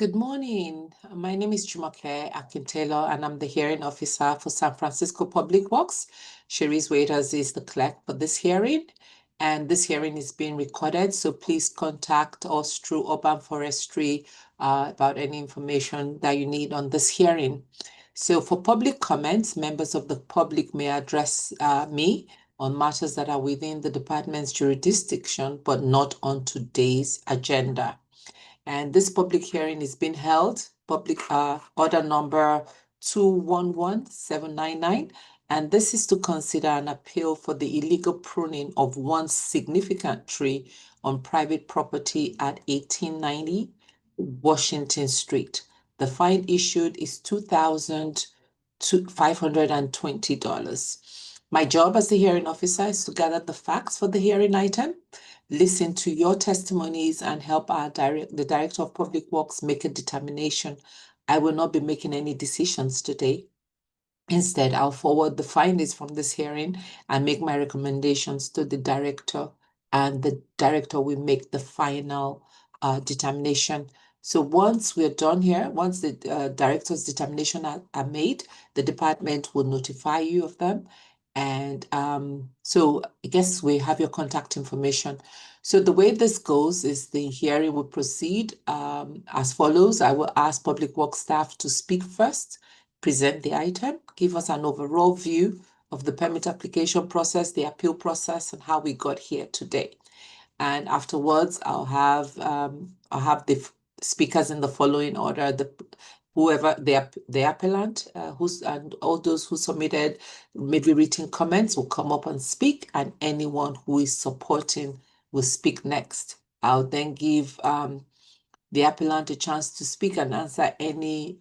Good morning. My name is Jumoke Akintaylor, and I'm the hearing officer for San Francisco Public Works. Cherise Waiters is the clerk for this hearing, and this hearing is being recorded, so please contact us through Urban Forestry about any information that you need on this hearing. So for public comments, members of the public may address me on matters that are within the department's jurisdiction, but not on today's agenda. And this public hearing is being held, public order number 211799. And this is to consider an appeal for the illegal pruning of one significant tree on private property at 1890 Washington Street. The fine issued is $2,520. My job as the hearing officer is to gather the facts for the hearing item, listen to your testimonies, and help the Director of Public Works make a determination. I will not be making any decisions today. Instead, I'll forward the findings from this hearing and make my recommendations to the director, and the director will make the final determination. So once we're done here, once the director's determination are made, the department will notify you of them. And so I guess we have your contact information. So the way this goes is the hearing will proceed as follows. I will ask Public Works staff to speak first, present the item, give us an overall view of the permit application process, the appeal process, and how we got here today. And afterwards, I'll have the speakers in the following order: whoever the appellant, and all those who submitted maybe written comments will come up and speak, and anyone who is supporting will speak next. I'll then give the appellant a chance to speak and answer any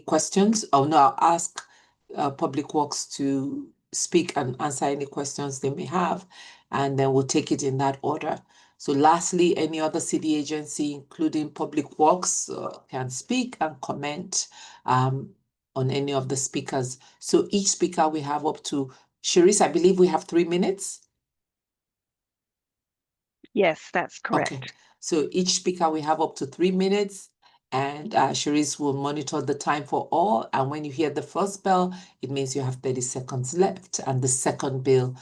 questions. Oh no, I'll ask Public Works to speak and answer any questions they may have, and then we'll take it in that order. So lastly, any other city agency, including Public Works, can speak and comment on any of the speakers. So each speaker we have up to, Cherise, I believe we have 3 minutes. Yes, that's correct. Okay, so each speaker we have up to 3 minutes, and Cherise will monitor the time for all. And when you hear the first bell, it means you have 30 seconds left. And the second bell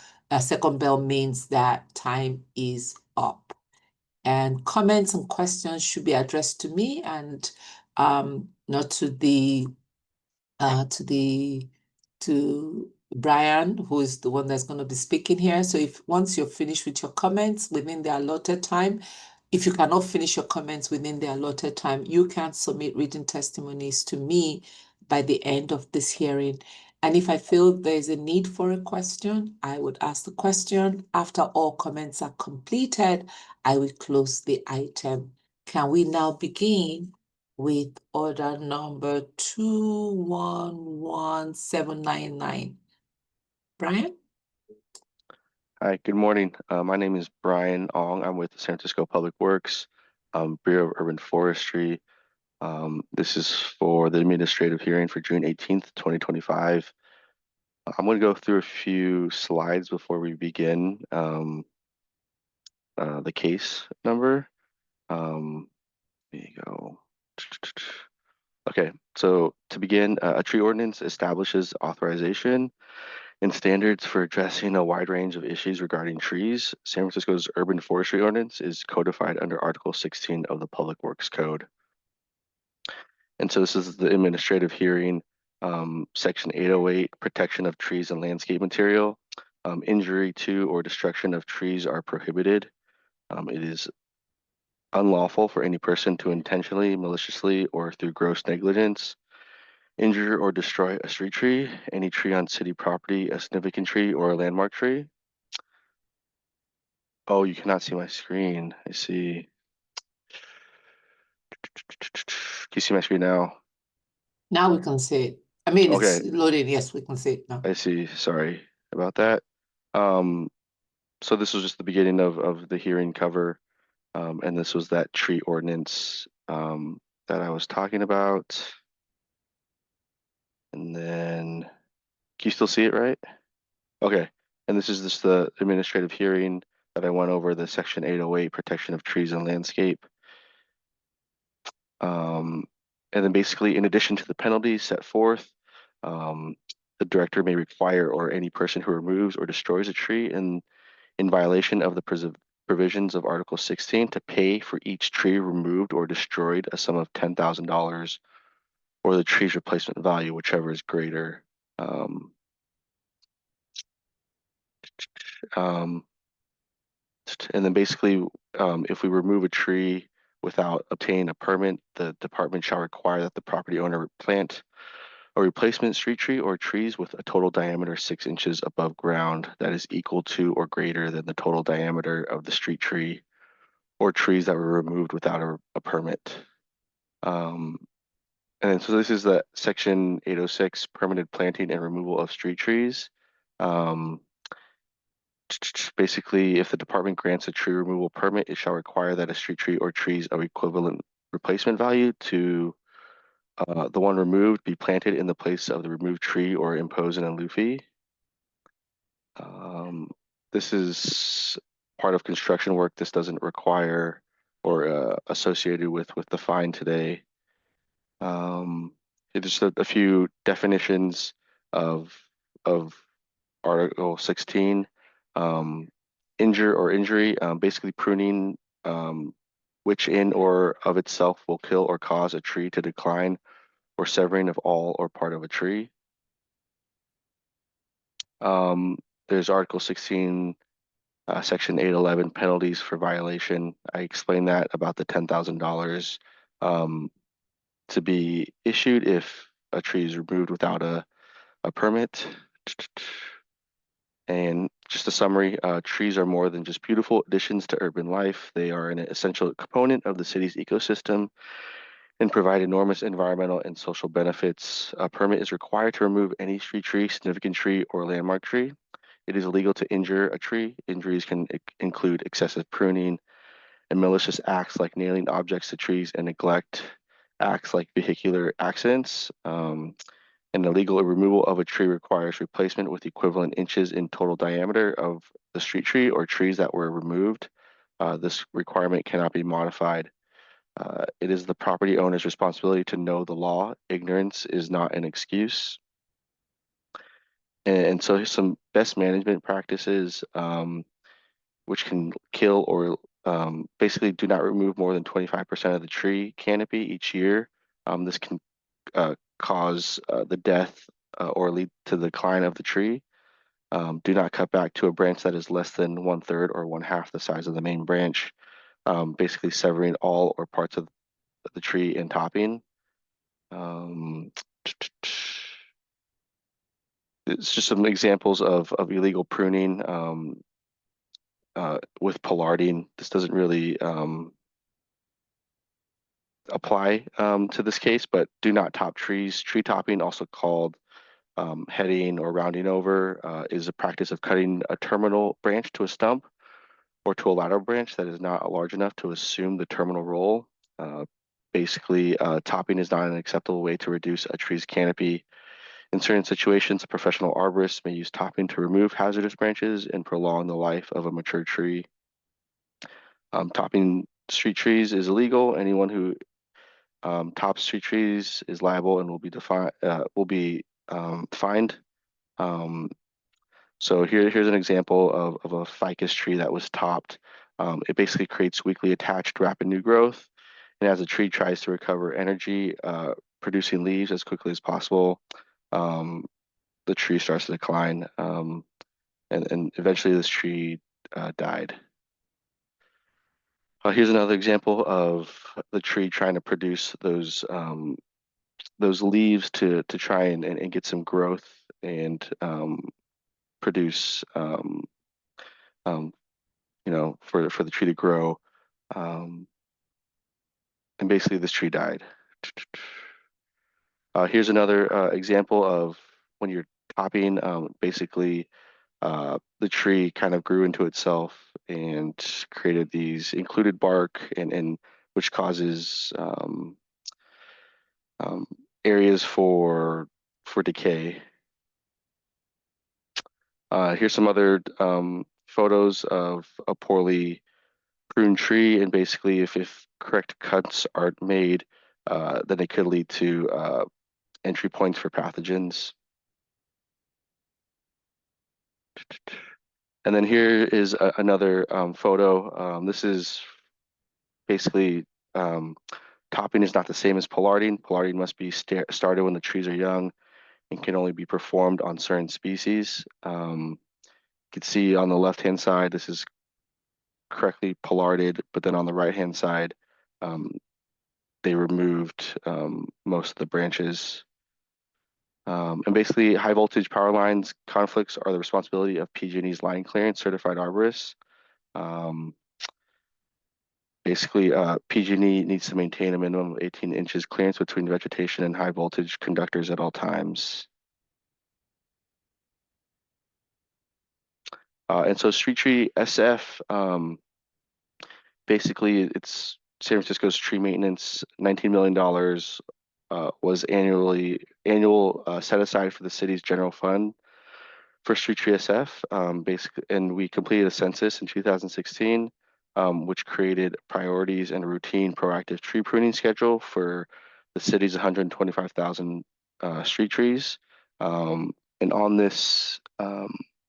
means that time is up. And comments and questions should be addressed to me and not to Brian, who is the one that's going to be speaking here. So once you're finished with your comments within the allotted time, if you cannot finish your comments within the allotted time, you can submit written testimonies to me by the end of this hearing. And if I feel there's a need for a question, I would ask the question. After all comments are completed, I will close the item. Can we now begin with order number 211799? Brian? Hi, good morning. My name is Brian Ong. I'm with the San Francisco Public Works, Bureau of Urban Forestry. This is for the administrative hearing for June 18th, 2025. I'm going to go through a few slides before we begin the case number. There you go. Okay, so to begin, a tree ordinance establishes authorization and standards for addressing a wide range of issues regarding trees. San Francisco's Urban Forestry Ordinance is codified under Article 16 of the Public Works Code. And so this is the administrative hearing, Section 808, protection of trees and landscape material. Injury to or destruction of trees are prohibited. It is unlawful for any person to intentionally, maliciously, or through gross negligence injure or destroy a street tree, any tree on city property, a significant tree, or a landmark tree. Oh, you cannot see my screen. I see. Can you see my screen now? Now we can see it. I mean, Okay. It's loading. Yes, we can see it now. I see. Sorry about that. So this was just the beginning of the hearing cover. And this was that tree ordinance that I was talking about. And then, can you still see it, right? Okay. And this is just the administrative hearing that I went over, the Section 808, protection of trees and landscape. And then basically, in addition to the penalties set forth, the director may require or any person who removes or destroys a tree in violation of the provisions of Article 16 to pay for each tree removed or destroyed a sum of $10,000 or the tree's replacement value, whichever is greater. And then basically, if we remove a tree without obtaining a permit, the department shall require that the property owner plant a replacement street tree or trees with a total diameter 6 inches above ground that is equal to or greater than the total diameter of the street tree or trees that were removed without a permit. And so this is the section 806, permitted planting and removal of street trees. Basically, if the department grants a tree removal permit, it shall require that a street tree or trees of equivalent replacement value to the one removed be planted in the place of the removed tree or impose an in lieu fee. This is part of construction work. This doesn't require or associated with the fine today. Just a few definitions of Article 16. Injure or injury, basically pruning, which in or of itself will kill or cause a tree to decline, or severing of all or part of a tree. There's Article 16, Section 811, penalties for violation. I explained that about the $10,000 to be issued if a tree is removed without a permit. And just a summary, trees are more than just beautiful additions to urban life. They are an essential component of the city's ecosystem and provide enormous environmental and social benefits. A permit is required to remove any street tree, significant tree, or landmark tree. It is illegal to injure a tree. Injuries can include excessive pruning and malicious acts like nailing objects to trees and neglect acts like vehicular accidents. An illegal removal of a tree requires replacement with equivalent inches in total diameter of the street tree or trees that were removed. This requirement cannot be modified. It is the property owner's responsibility to know the law. Ignorance is not an excuse. And so here's some best management practices, which can kill or basically do not remove more than 25% of the tree canopy each year. This can cause the death or lead to the decline of the tree. Do not cut back to a branch that is less than 1/3 or 1/2 the size of the main branch, basically severing all or parts of the tree and topping. It's just some examples of illegal pruning with pollarding. This doesn't really apply to this case, but do not top trees. Tree topping, also called heading or rounding over, is a practice of cutting a terminal branch to a stump or to a lateral branch that is not large enough to assume the terminal role. Basically, topping is not an acceptable way to reduce a tree's canopy. In certain situations, a professional arborist may use topping to remove hazardous branches and prolong the life of a mature tree. Topping street trees is illegal. Anyone who tops street trees is liable and will be fined. So here's an example of a ficus tree that was topped. It basically creates weakly attached rapid new growth. And as the tree tries to recover energy, producing leaves as quickly as possible, the tree starts to decline. And eventually this tree died. Here's another example of the tree trying to produce those leaves to try and get some growth and produce for the tree to grow. And basically this tree died. Here's another example of when you're topping, basically the tree kind of grew into itself and created these included bark and which causes areas for decay. Here's some other photos of a poorly pruned tree, and basically if correct cuts aren't made, then it could lead to entry points for pathogens. And then here is another photo. This is basically topping is not the same as pollarding. Pollarding must be started when the trees are young and can only be performed on certain species. You can see on the left-hand side, this is correctly pollarded, but then on the right-hand side, they removed most of the branches. And basically, high voltage power lines conflicts are the responsibility of PG&E's line clearance certified arborists. Basically, PG&E needs to maintain a minimum of 18 inches clearance between vegetation and high voltage conductors at all times. And so Street Tree SF, basically it's San Francisco's tree maintenance. $19 million was annual set aside for the city's general fund for Street Tree SF. Basically, and we completed a census in 2016, which created priorities and a routine proactive tree pruning schedule for the city's 125,000 street trees. And on this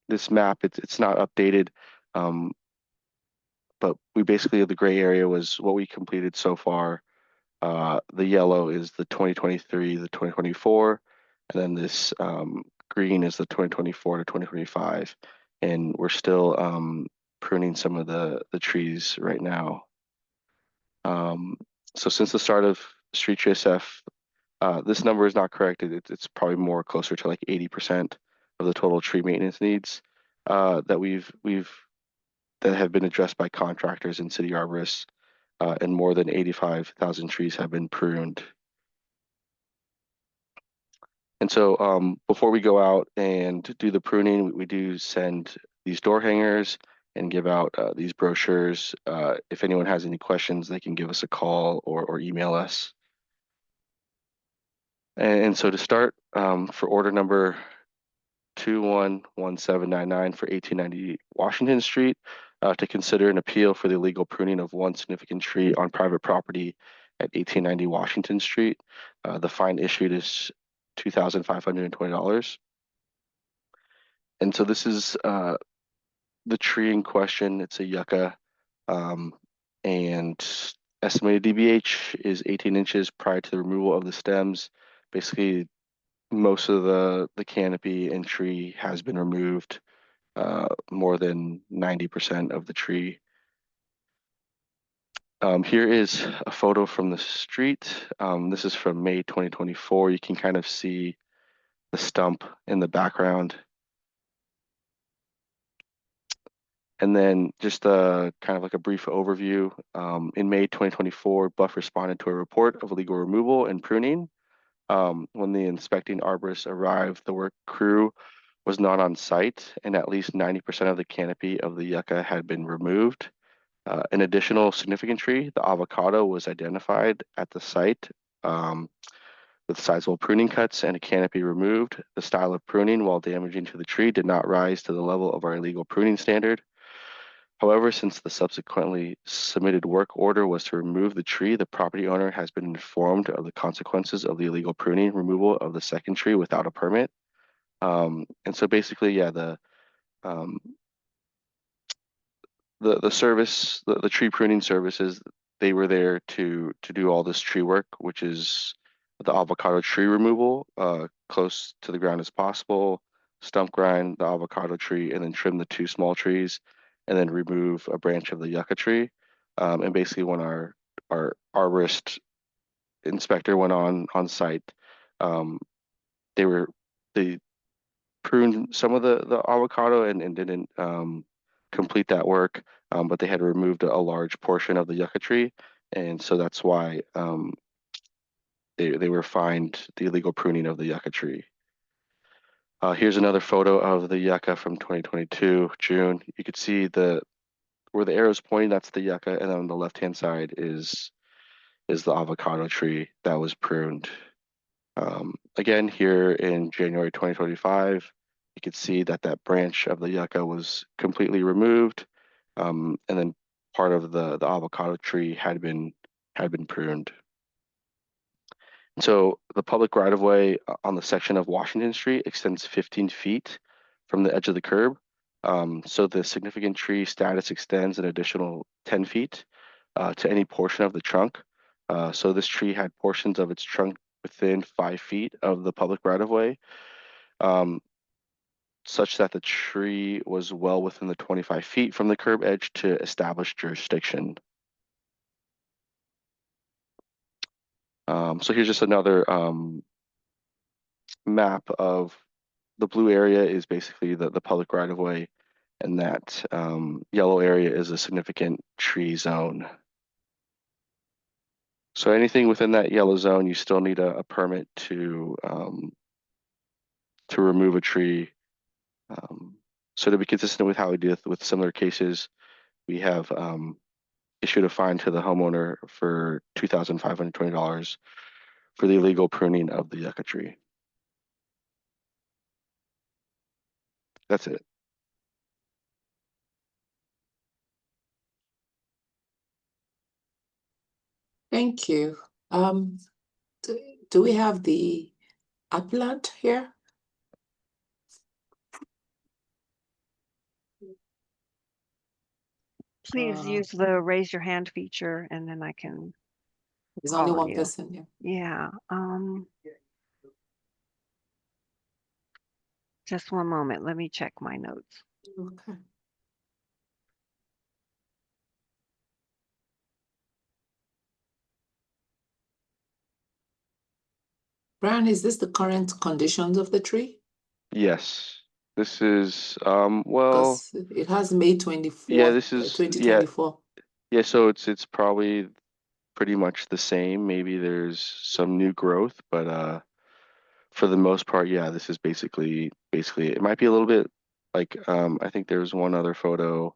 this map, it's not updated, but we basically, the gray area was what we completed so far. The yellow is the 2023, the 2024, and then this green is the 2024 to 2025. And we're still pruning some of the trees right now. So since the start of Street Tree SF, this number is not correct. It's probably more closer to like 80% of the total tree maintenance needs that have been addressed by contractors and city arborists, and more than 85,000 trees have been pruned. And so before we go out and do the pruning, we do send these door hangers and give out these brochures. If anyone has any questions, they can give us a call or email us. And so to start, for order number 211799 for 1890 Washington Street, to consider an appeal for the illegal pruning of one significant tree on private property at 1890 Washington Street. The fine issued is $2,520. And so this is the tree in question. It's a yucca, and estimated DBH is 18 inches prior to the removal of the stems. Basically, most of the canopy and tree has been removed, more than 90% of the tree. Here is a photo from the street. This is from May 2024. You can kind of see the stump in the background. And then just kind of like a brief overview. In May 2024, Buff responded to a report of illegal removal and pruning. When the inspecting arborists arrived, the work crew was not on site, and at least 90% of the canopy of the yucca had been removed. An additional significant tree, the avocado, was identified at the site with sizable pruning cuts and a canopy removed. The style of pruning, while damaging to the tree, did not rise to the level of our illegal pruning standard. However, since the subsequently submitted work order was to remove the tree, the property owner has been informed of the consequences of the illegal pruning removal of the second tree without a permit. And so basically, yeah, the service, the tree pruning services, they were there to do all this tree work, which is the avocado tree removal, close to the ground as possible, stump grind the avocado tree, and then trim the two small trees, and then remove a branch of the yucca tree. And basically, when our arborist inspector went on site, they pruned some of the avocado and didn't complete that work, but they had removed a large portion of the yucca tree, and so that's why they were fined the illegal pruning of the yucca tree. Here's another photo of the yucca from 2022, June. You could see where the arrow's pointing, that's the yucca, and then on the left-hand side is the avocado tree that was pruned. Again, here in January 2025, you could see that branch of the yucca was completely removed, and then part of the avocado tree had been pruned. So the public right of way on the section of Washington Street extends 15 feet from the edge of the curb. So the significant tree status extends an additional 10 feet to any portion of the trunk. So this tree had portions of its trunk within 5 feet of the public right of way, such that the tree was well within the 25 feet from the curb edge to establish jurisdiction. So here's just another map of the blue area is basically the public right of way, and that yellow area is a significant tree zone. So anything within that yellow zone, you still need a permit to remove a tree. So to be consistent with how we do with similar cases, we have issued a fine to the homeowner for $2,520 for the illegal pruning of the yucca tree. That's it. Thank you. Do we have the appellant here? Please use the raise your hand feature and then I can There's only call on one you. person here. Yeah. Just one moment. Let me check my notes. Okay. Brian, is this the current conditions of the tree? Yes, this is well, Because it has May 24th, yeah, this is 2024. yeah. So it's probably pretty much the same. Maybe there's some new growth, but for the most part, yeah, this is basically it might be a little bit like I think there's one other photo.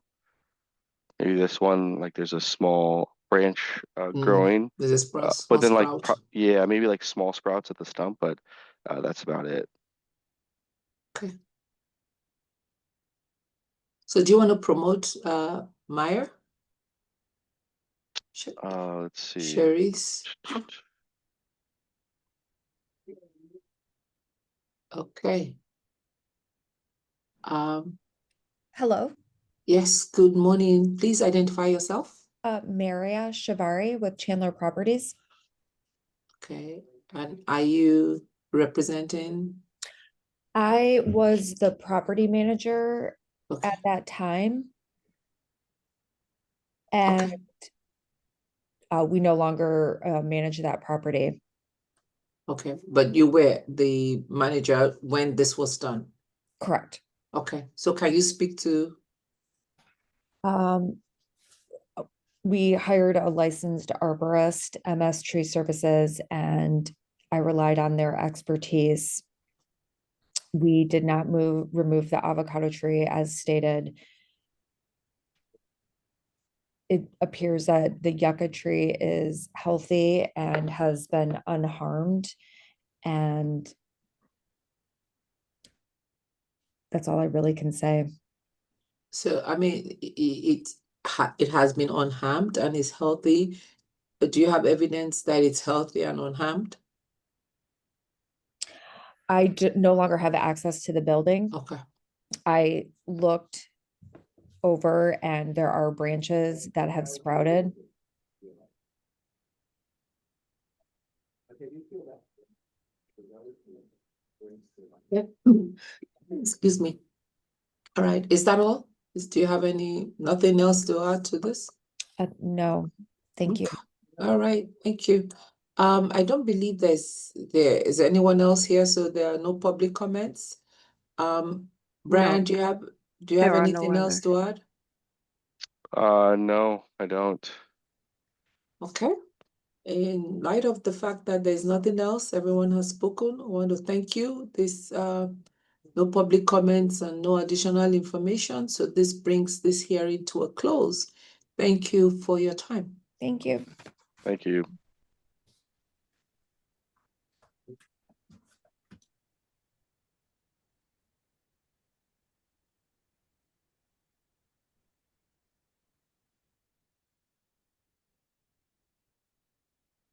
Maybe this one, like there's a small branch growing, There's a small but then like sprout. yeah, maybe like small sprouts at the stump, but that's about it. Okay. So do you want to promote Meyer? Let's see. Cherise. Okay. Hello, Yes, good morning. Please identify yourself. Maria Shavari with Chandler Properties. Okay. And are you representing? I was the property manager Okay. at that time. Okay. And we no longer manage that property. Okay. But you were the manager when this was done. Correct. Okay. So can you speak to? We hired a licensed arborist, MS Tree Services, and I relied on their expertise. We did not remove the avocado tree as stated. It appears that the yucca tree is healthy and has been unharmed. And that's all I really can say. So, I mean, it has been unharmed and is healthy. But do you have evidence that it's healthy and unharmed? I no longer have access to the building. Okay. I looked over and there are branches that have sprouted. Yeah. Excuse me. All right. Is that all? Do you have nothing else to add to this? No, thank you. All right. Thank you. I don't believe there is anyone else here, so there are no public comments. Brian, No. do you have There are no anything else to add? No, I don't. Okay. In light of the fact that there's nothing else, everyone has spoken. I want to thank you. This no public comments and no additional information. So this brings this hearing to a close. Thank you for your time. Thank you. Thank you.